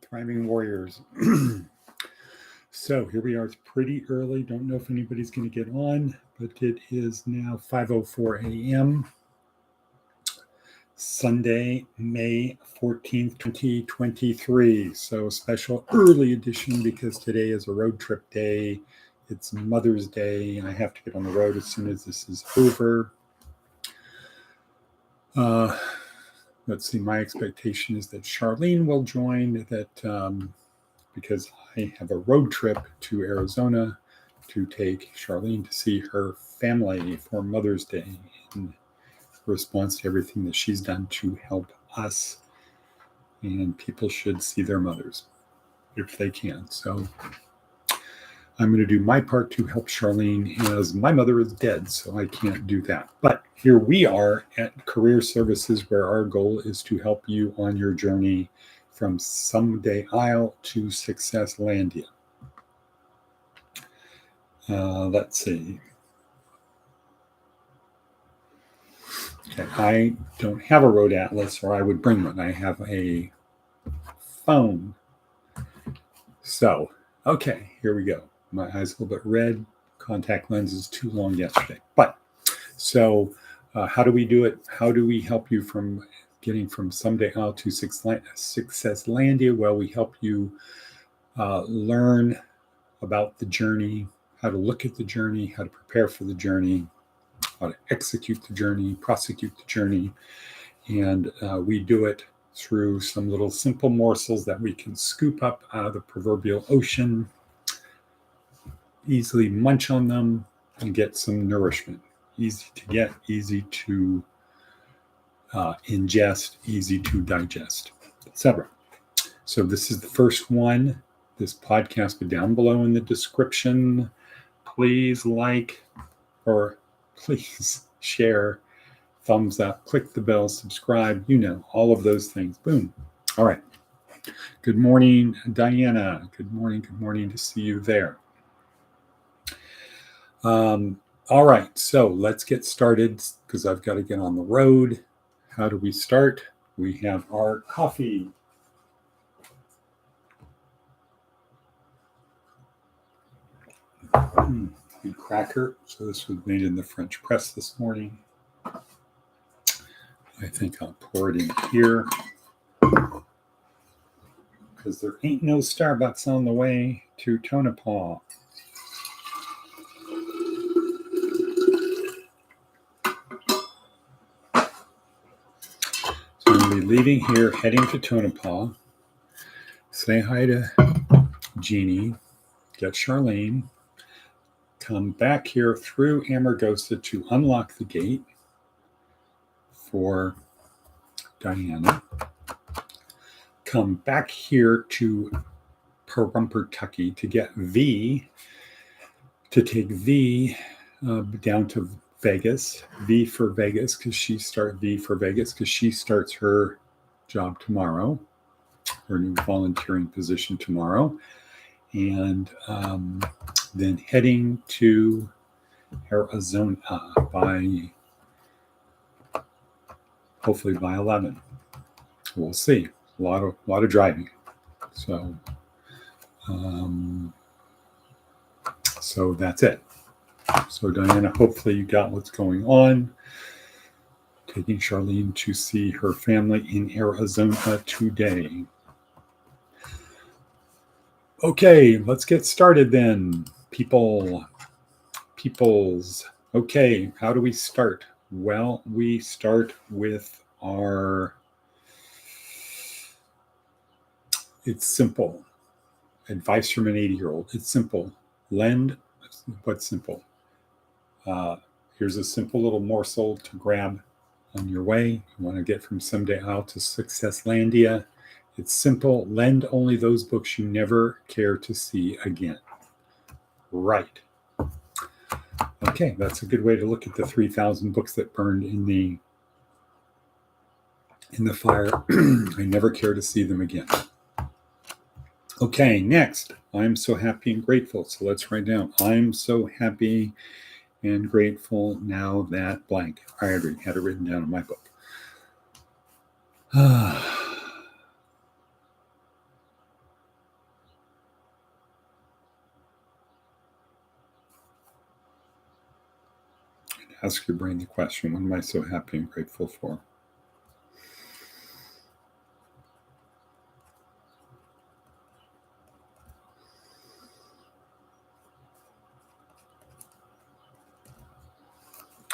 Thriving Warriors. So here we are. It's pretty early. Don't know if anybody's going to get on, but it is now 5:04 a.m. Sunday, May 14th, 2023. So a special early edition because today is a road trip day. It's Mother's Day. I have to get on the road as soon as this is over. Let's see. My expectation is that Charlene will join. Because I have a road trip to Arizona to take Charlene to see her family for Mother's Day in response to everything that she's done to help us. And people should see their mothers if they can. So I'm going to do my part to help Charlene, as my mother is dead, so I can't do that. But here we are at Career Services, where our goal is to help you on your journey from Someday Isle to Success Landia. Let's see. Okay, I don't have a road atlas, or I would bring one. I have a phone. So, okay, here we go. My eyes a little bit red. Contact lens is too long yesterday. But, so how do we do it? How do we help you from getting from Someday Isle to Success Landia? Well, we help you learn about the journey, how to look at the journey, how to prepare for the journey, how to execute the journey, prosecute the journey. And we do it through some little simple morsels that we can scoop up out of the proverbial ocean, easily munch on them, and get some nourishment. Easy to get, easy to ingest, easy to digest, etc. So this is the first one, this podcast, but down below in the description, please like or please share, thumbs up, click the bell, subscribe, all of those things. Boom. All right. Good morning, Diana. Good morning to see you there. All right, so let's get started because I've got to get on the road. How do we start? We have our coffee. Good cracker. So this was made in the French press this morning. I think I'll pour it in here because there ain't no Starbucks on the way to Tonopah. So I'm going to be leaving here, heading to Tonopah. Say hi to Jeannie, get Charlene, come back here through Amargosa to unlock the gate for Diana, come back here to Pahrump to get V, to take V down to Vegas, V for Vegas, because she starts her job tomorrow, her new volunteering position tomorrow, and then heading to Arizona hopefully by 11. We'll see. A lot of driving. So that's it. So Diana, hopefully you got what's going on. Taking Charlene to see her family in Arizona today. Okay, let's get started then. Peoples. Okay, how do we start? Well, we start with it's simple. Advice from an 80-year-old. It's simple. What's simple? Here's a simple little morsel to grab on your way. You want to get from Someday Isle to Success Landia. It's simple. Lend only those books you never care to see again. Right. Okay, that's a good way to look at the 3,000 books that burned in the fire. I never care to see them again. Okay, next. I'm so happy and grateful. So let's write down. I'm so happy and grateful now that blank. I already had it written down in my book. Ask your brain the question, what am I so happy and grateful for?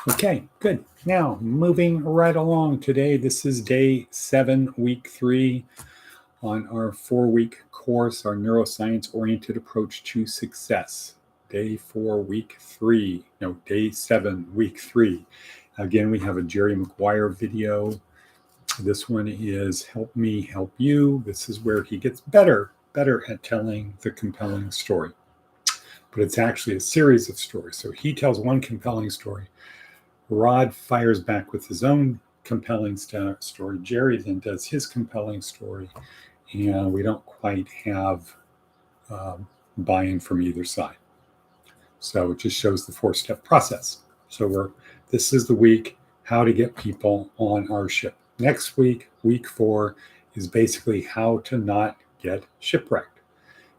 Okay, good. Now, moving right along today, this is day 7, week 3 on our 4-week course, our neuroscience-oriented approach to success. Day 4, week 3, no, day 7, week 3. Again, we have a Jerry Maguire video. This one is Help Me, Help You. This is where he gets better at telling the compelling story. But it's actually a series of stories. So he tells one compelling story. Rod fires back with his own compelling story. Jerry then does his compelling story. And we don't quite have buy-in from either side. So it just shows the 4-step process. So this is the week, how to get people on our ship. Next week, week 4, is basically how to not get shipwrecked,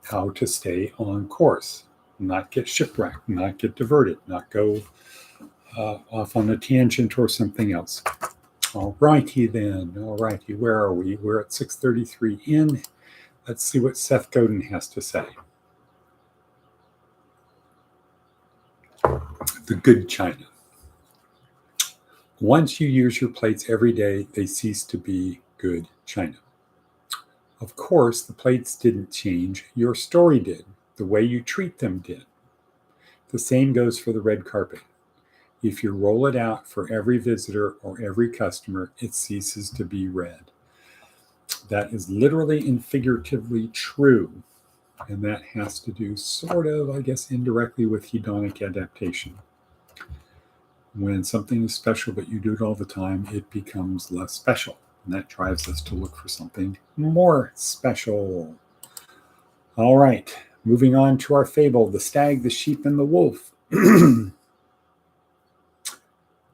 how to stay on course, not get shipwrecked, not get diverted, not go off on a tangent or something else. All righty then. All righty. Where are we? We're at 6:33 in. Let's see what Seth Godin has to say. The good china. Once you use your plates every day, they cease to be good china. Of course, the plates didn't change. Your story did. The way you treat them did. The same goes for the red carpet. If you roll it out for every visitor or every customer, it ceases to be red. That is literally and figuratively true. And that has to do sort of, I guess, indirectly with hedonic adaptation. When something is special, but you do it all the time, it becomes less special. And that drives us to look for something more special. All right, moving on to our fable, the stag, the sheep, and the wolf.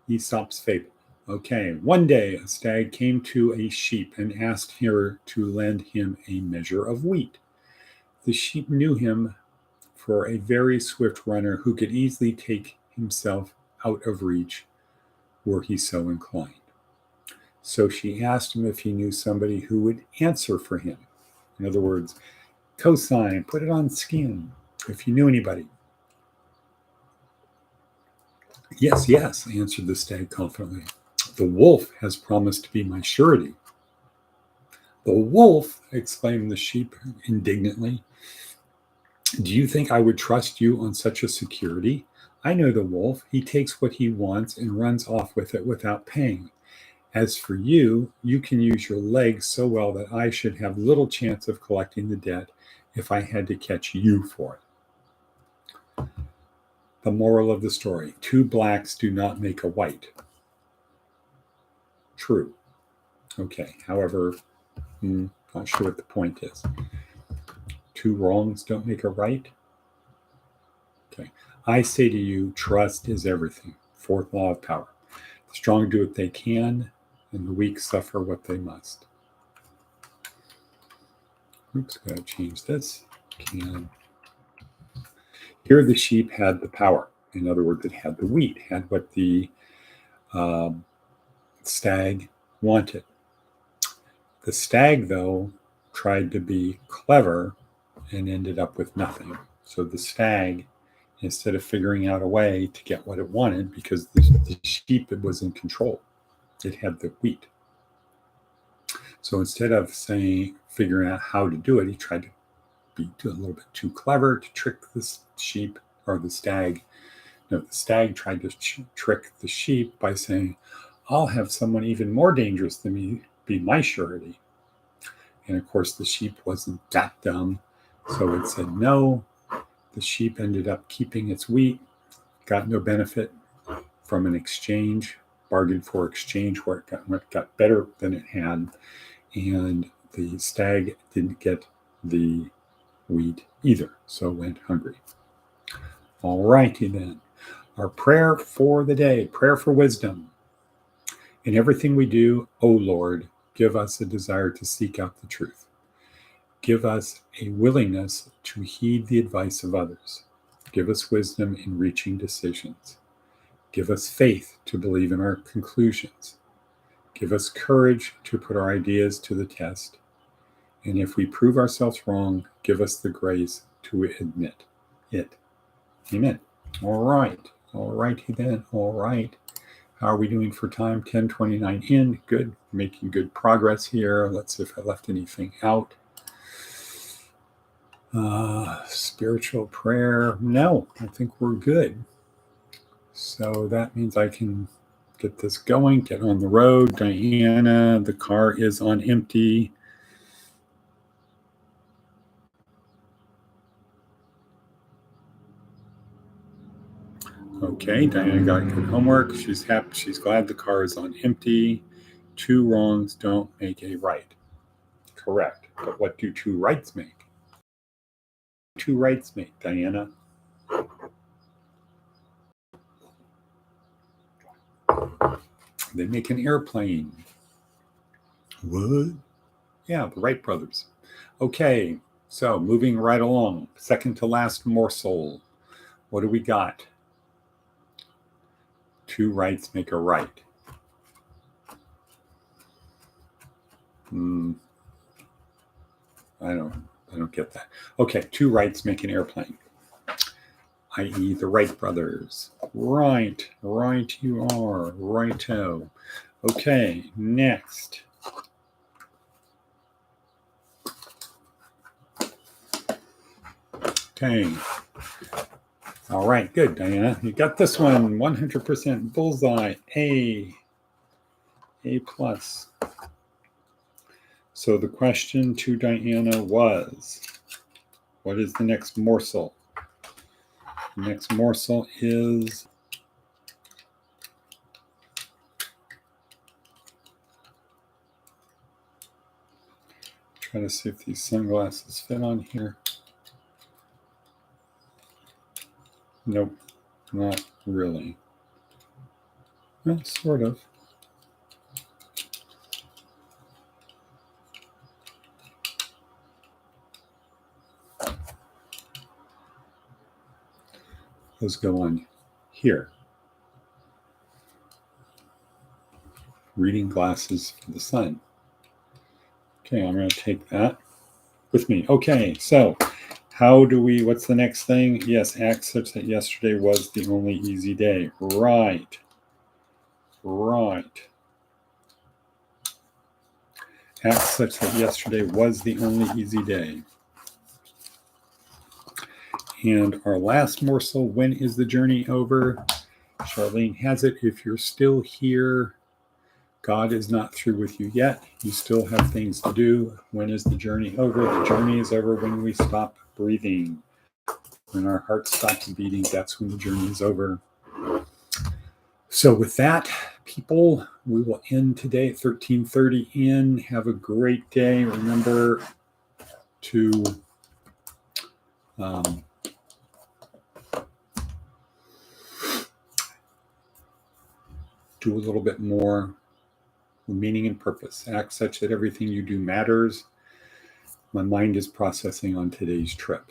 Aesop's fable. Okay, one day a stag came to a sheep and asked her to lend him a measure of wheat. The sheep knew him for a very swift runner who could easily take himself out of reach were he so inclined. So she asked him if he knew somebody who would answer for him. In other words, cosign, put it on skin, if you knew anybody. Yes, answered the stag confidently. The wolf has promised to be my surety. The wolf, exclaimed the sheep indignantly. Do you think I would trust you on such a security? I know the wolf. He takes what he wants and runs off with it without paying. As for you, you can use your legs so well that I should have little chance of collecting the debt if I had to catch you for it. The moral of the story: 2 blacks do not make a white. True. Okay, however, not sure what the point is. 2 wrongs don't make a right. Okay, I say to you, trust is everything. 4th law of power. The strong do what they can, and the weak suffer what they must. Oops, gotta change this. Can. Here the sheep had the power. In other words, it had the wheat, had what the stag wanted. The stag, though, tried to be clever and ended up with nothing. So the stag, instead of figuring out a way to get what it wanted, because the sheep, it was in control, it had the wheat. So instead of figuring out how to do it, he tried to be a little bit too clever to trick the sheep or the stag. No, the stag tried to trick the sheep by saying, I'll have someone even more dangerous than me be my surety. And of course, the sheep wasn't that dumb. So it said no. The sheep ended up keeping its wheat, got no benefit from an exchange, bargained for exchange where it got better than it had. And the stag didn't get the wheat either, so went hungry. All righty then. Our prayer for the day, prayer for wisdom. In everything we do, O Lord, give us a desire to seek out the truth. Give us a willingness to heed the advice of others. Give us wisdom in reaching decisions. Give us faith to believe in our conclusions. Give us courage to put our ideas to the test. And if we prove ourselves wrong, give us the grace to admit it. Amen. All right. All righty then. All right. How are we doing for time? 10:29 in. Good. Making good progress here. Let's see if I left anything out. Spiritual prayer. No, I think we're good. So that means I can get this going, get on the road. Diana, the car is on empty. Okay, Diana got good homework. She's happy. She's glad the car is on empty. 2 wrongs don't make a right. Correct. But what do 2 rights make? 2 rights make, Diana? They make an airplane. What? Yeah, the Wright brothers. Okay, so moving right along. Second to last morsel. What do we got? 2 rights make a right. I don't get that. Okay, 2 rights make an airplane, i.e. the Wright brothers. Right you are. Righto. Okay, next. Okay. All right, good, Diana. You got this one. 100% bullseye. A plus. So the question to Diana was, what is the next morsel? The next morsel is try to see if these sunglasses fit on here. Nope, not really. Well, sort of. Those go on here. Reading glasses for the sun. Okay, I'm going to take that with me. Okay, so how do we, what's the next thing? Yes, act such that yesterday was the only easy day. Right. Act such that yesterday was the only easy day. And our last morsel, when is the journey over? Charlene has it. If you're still here, God is not through with you yet. You still have things to do. When is the journey over? The journey is over when we stop breathing. When our heart stops beating, that's when the journey is over. So with that, people, we will end today at 13:30 in. Have a great day. Remember to do a little bit more meaning and purpose. Act such that everything you do matters. My mind is processing on today's trip.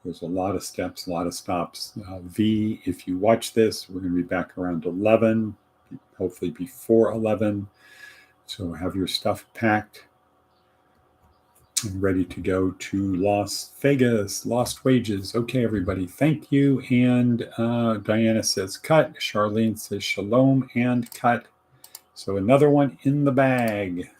There's a lot of steps, a lot of stops. V, if you watch this, we're going to be back around 11, hopefully before 11. So have your stuff packed and ready to go to Las Vegas, Lost Wages. Okay, everybody, thank you. And Diana says cut. Charlene says shalom and cut. So another one in the bag.